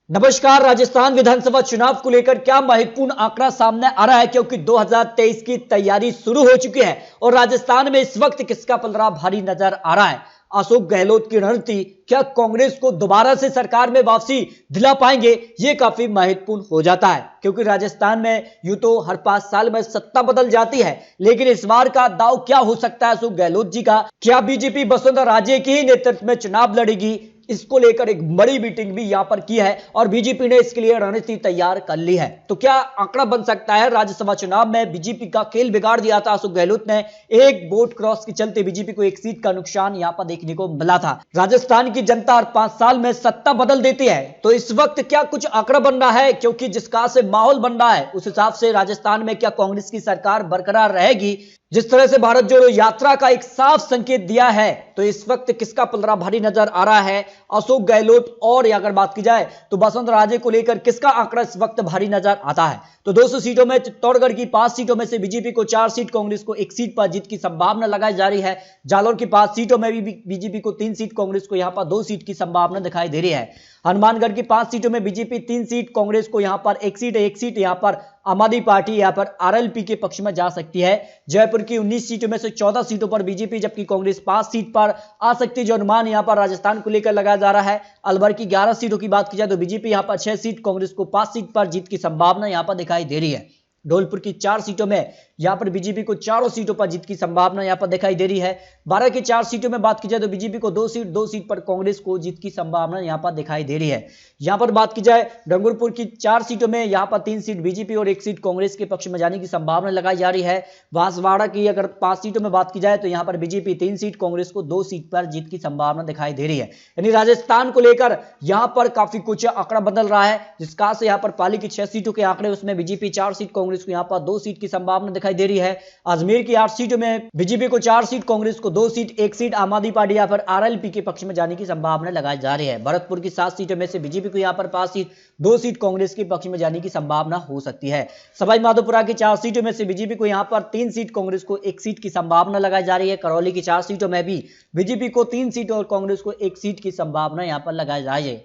नमस्कार। राजस्थान विधानसभा चुनाव को लेकर क्या महत्वपूर्ण आंकड़ा सामने आ रहा है, क्योंकि 2023 की तैयारी शुरू हो चुकी है और राजस्थान में इस वक्त किसका पलड़ा भारी नजर आ रहा है। अशोक गहलोत की रणनीति क्या कांग्रेस को दोबारा से सरकार में वापसी दिला पाएंगे, ये काफी महत्वपूर्ण हो जाता है, क्योंकि राजस्थान में यूं तो हर 5 साल में सत्ता बदल जाती है, लेकिन इस बार का दाव क्या हो सकता है अशोक गहलोत जी का। क्या बीजेपी वसुंधरा राजे के ही नेतृत्व में चुनाव लड़ेगी, इसको लेकर एक बड़ी मीटिंग भी यहां पर की है और बीजेपी ने इसके लिए रणनीति तैयार कर ली है। तो क्या आंकड़ा बन सकता है। राज्यसभा चुनाव में बीजेपी का खेल बिगाड़ दिया था अशोक गहलोत ने। एक वोट क्रॉस के चलते बीजेपी को एक सीट का नुकसान यहां पर देखने को मिला था। राजस्थान की जनता हर 5 साल में सत्ता बदल देती है, तो इस वक्त क्या कुछ आंकड़ा बन रहा है, क्योंकि जिस कहा से माहौल बन रहा है उस हिसाब से राजस्थान में क्या कांग्रेस की सरकार बरकरार रहेगी। जिस तरह से भारत जोड़ो यात्रा का एक साफ संकेत दिया है, तो इस वक्त किसका पलड़ा भारी नजर आ रहा है, अशोक गहलोत और अगर बात की जाए तो वसुंधरा राजे को लेकर किसका आंकड़ा इस वक्त भारी नजर आता है। तो 200 सीटों में चित्तौड़गढ़ की 5 सीटों में से बीजेपी को 4 सीट, कांग्रेस को 1 सीट पर जीत की संभावना लगाई जा रही है। जालौर की 5 सीटों में भी बीजेपी को 3 सीट, कांग्रेस को यहां पर 2 सीट की संभावना दिखाई दे रही है। हनुमानगढ़ की 5 सीटों में बीजेपी 3 सीट, कांग्रेस को यहां पर 1 सीट, 1 सीट यहां पर आम आदमी पार्टी यहां पर आरएलपी के पक्ष में जा सकती है। जयपुर की 19 सीटों में से 14 सीटों पर बीजेपी, जबकि कांग्रेस 5 सीट पर आ सकती है, जो अनुमान यहां पर राजस्थान को लेकर लगाया जा रहा है। अलवर की 11 सीटों की बात की जाए तो बीजेपी यहां पर 6 सीट, कांग्रेस को 5 सीट पर जीत की संभावना यहां पर दिखाई दे रही है। धौलपुर की 4 सीटों में यहां पर बीजेपी को चारों सीटों पर जीत की संभावना यहां पर दिखाई दे रही है। 12 की 4 सीटों में बात की जाए तो बीजेपी को 2 सीट पर कांग्रेस को जीत की संभावना यहां पर दिखाई दे रही है। यहां पर बात की जाए डंगरपुर की 4 सीटों में यहां पर 3 सीट बीजेपी और 1 सीट कांग्रेस के पक्ष में जाने की संभावना लगाई जा रही है। बांसवाड़ा की अगर 5 सीटों में बात की जाए तो यहां पर बीजेपी 3 सीट, कांग्रेस को 2 सीट पर जीत की संभावना दिखाई दे रही है। यानी राजस्थान को लेकर यहां पर काफी कुछ आंकड़ा बदल रहा है, जिसका से यहां पर पाली की 6 सीटों के आंकड़े, उसमें बीजेपी 4 सीट, कांग्रेस को यहां पर 2 सीट की संभावना दिखाई दे रही है। अजमेर की 8 सीटों में बीजेपी को 4 सीट, कांग्रेस को 2 सीट, 1 सीट आम आदमी पार्टी यहां पर आरएलपी के पक्ष में जाने की संभावना लगाई जा रही है। भरतपुर की 7 सीटों में से बीजेपी को यहां पर 5 सीट, 2 सीट कांग्रेस के पक्ष में जाने की संभावना हो सकती है। सवाई माधोपुरा की 4 सीटों में से बीजेपी को यहां पर 3 सीट, कांग्रेस को 1 सीट की संभावना लगाई जा रही है। करौली की 4 सीटों में भी बीजेपी को 3 सीट और कांग्रेस को 1 सीट की संभावना यहां पर लगाई जा रही है।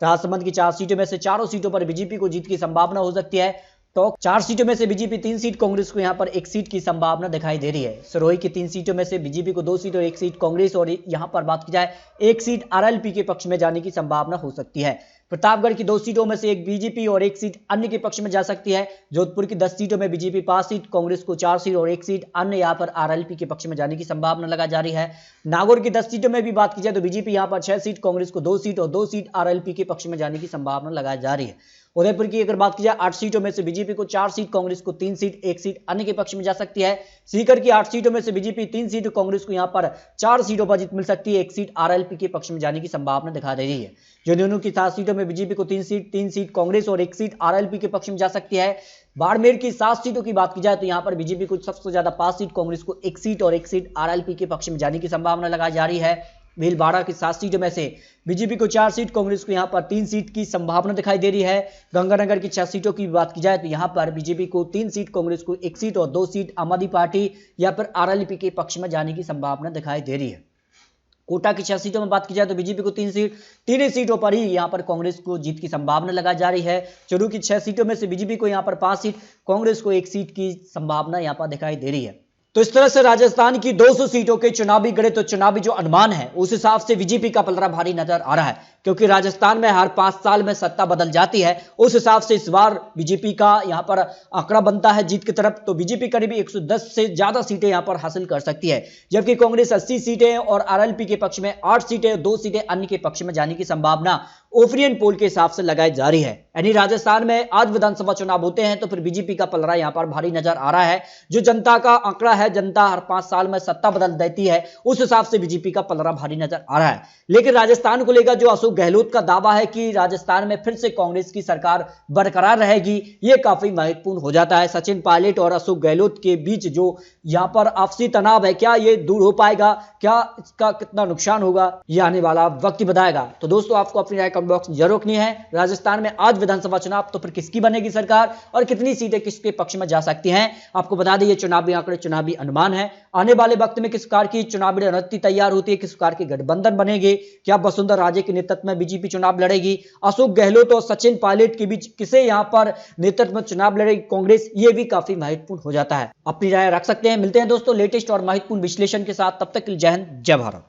राजसमंद की 4 सीटों में से चारों सीटों पर बीजेपी को जीत की संभावना हो सकती है। तो 4 सीटों में से बीजेपी 3 सीट, कांग्रेस को यहां पर 1 सीट की संभावना दिखाई दे रही है। सिरोही की 3 सीटों में से बीजेपी को 2 सीट और 1 सीट कांग्रेस, और यहां पर बात की जाए 1 सीट आरएलपी के पक्ष में जाने की संभावना हो सकती है। प्रतापगढ़ की 2 सीटों में से 1 बीजेपी और 1 सीट अन्य के पक्ष में जा सकती है। जोधपुर की 10 सीटों में बीजेपी 5 सीट, कांग्रेस को 4 सीट और 1 सीट अन्य यहां पर आरएलपी के पक्ष में जाने की संभावना लगाई जा रही है। नागौर की 10 सीटों में भी बात की जाए तो बीजेपी यहां पर 6 सीट, कांग्रेस को 2 सीट और 2 सीट आरएलपी के पक्ष में जाने की संभावना लगाई जा रही है। उदयपुर की अगर बात की जाए 8 सीटों में से बीजेपी को 4 सीट, कांग्रेस को 3 सीट, 1 सीट अन्य के पक्ष में जा सकती है। सीकर की 8 सीटों में से बीजेपी 3 सीट, कांग्रेस को यहां पर 4 सीटों पर जीत मिल सकती है, 1 सीट आरएलपी के पक्ष में जाने की संभावना दिखा दे रही है। झुंझुनू की 7 सीटों में बीजेपी को 3 सीट कांग्रेस और 1 सीट आरएलपी के पक्ष में जा सकती है। बाड़मेर की 7 सीटों की बात की जाए तो यहां पर बीजेपी को सबसे ज्यादा 5 सीट, कांग्रेस को 1 सीट और 1 सीट आरएलपी के पक्ष में जाने की संभावना लगाई जा रही है। भीलवाड़ा की 7 सीटों में से बीजेपी को 4 सीट, कांग्रेस को यहां पर 3 सीट की संभावना दिखाई दे रही है। गंगानगर की 6 सीटों की बात की जाए तो यहां पर बीजेपी को 3 सीट, कांग्रेस को 1 सीट और 2 सीट आम आदमी पार्टी या फिर आरएलपी के पक्ष में जाने की संभावना दिखाई दे रही है। कोटा की 6 सीटों में बात की जाए तो बीजेपी को 3 सीट, 3 सीटों पर ही यहां पर कांग्रेस को जीत की संभावना लगाई जा रही है। चूरू की 6 सीटों में से बीजेपी को यहां पर 5 सीट, कांग्रेस को 1 सीट की संभावना यहां पर दिखाई दे रही है। तो इस तरह से राजस्थान की 200 सीटों के चुनावी गणित, तो चुनावी जो अनुमान है उस हिसाब से बीजेपी का पलड़ा भारी नजर आ रहा है, क्योंकि राजस्थान में हर 5 साल में सत्ता बदल जाती है। उस हिसाब से इस बार बीजेपी का यहां पर आंकड़ा बनता है जीत की तरफ, तो बीजेपी करीब 110 से ज्यादा सीटें यहां पर हासिल कर सकती है, जबकि कांग्रेस 80 सीटें और आरएलपी के पक्ष में 8 सीटें और 2 सीटें अन्य के पक्ष में जाने की संभावना ओपिनियन पोल के हिसाब से लगाई जा रही है। यानी राजस्थान में आज विधानसभा चुनाव होते हैं तो फिर बीजेपी का पलड़ा यहां पर भारी नजर आ रहा है। जो जनता का आंकड़ा है, जनता हर 5 साल में सत्ता बदल देती है, उस हिसाब से बीजेपी का पलड़ा भारी नजर आ रहा है। लेकिन राजस्थान को लेकर जो अशोक गहलोत का दावा है कि राजस्थान में फिर से कांग्रेस की सरकार बरकरार रहेगी, यह काफी महत्वपूर्ण हो जाता है। सचिन पायलट और अशोक गहलोत के बीच जो यहां पर आपसी तनाव है, क्या यह दूर हो पाएगा, क्या इसका कितना नुकसान होगा, यह आने वाला वक्त ही बताएगा। तो दोस्तों, आपको अपनी राय कमेंट बॉक्स में जरूर रखनी है। राजस्थान में आज विधानसभा चुनाव, तो फिर किसकी बनेगी सरकार और कितनी सीटें किसके पक्ष में जा सकती हैं? आपको बता दें, ये चुनावी आंकड़े, चुनावी अनुमान है। आने वाले वक्त में किस प्रकार की चुनावी रणनीति तैयार होती है, किस प्रकार के गठबंधन बनेंगे, क्या वसुंधरा राजे के नेतृत्व में बीजेपी चुनाव लड़ेगी, अशोक गहलोत और सचिन पायलट के बीच किसे यहां पर नेतृत्व में चुनाव लड़ेगी कांग्रेस, ये भी काफी महत्वपूर्ण हो जाता है। अपनी राय रख सकते हैं। मिलते हैं दोस्तों लेटेस्ट और महत्वपूर्ण विश्लेषण के साथ, तब तक के लिए जय हिंद, जय भारत।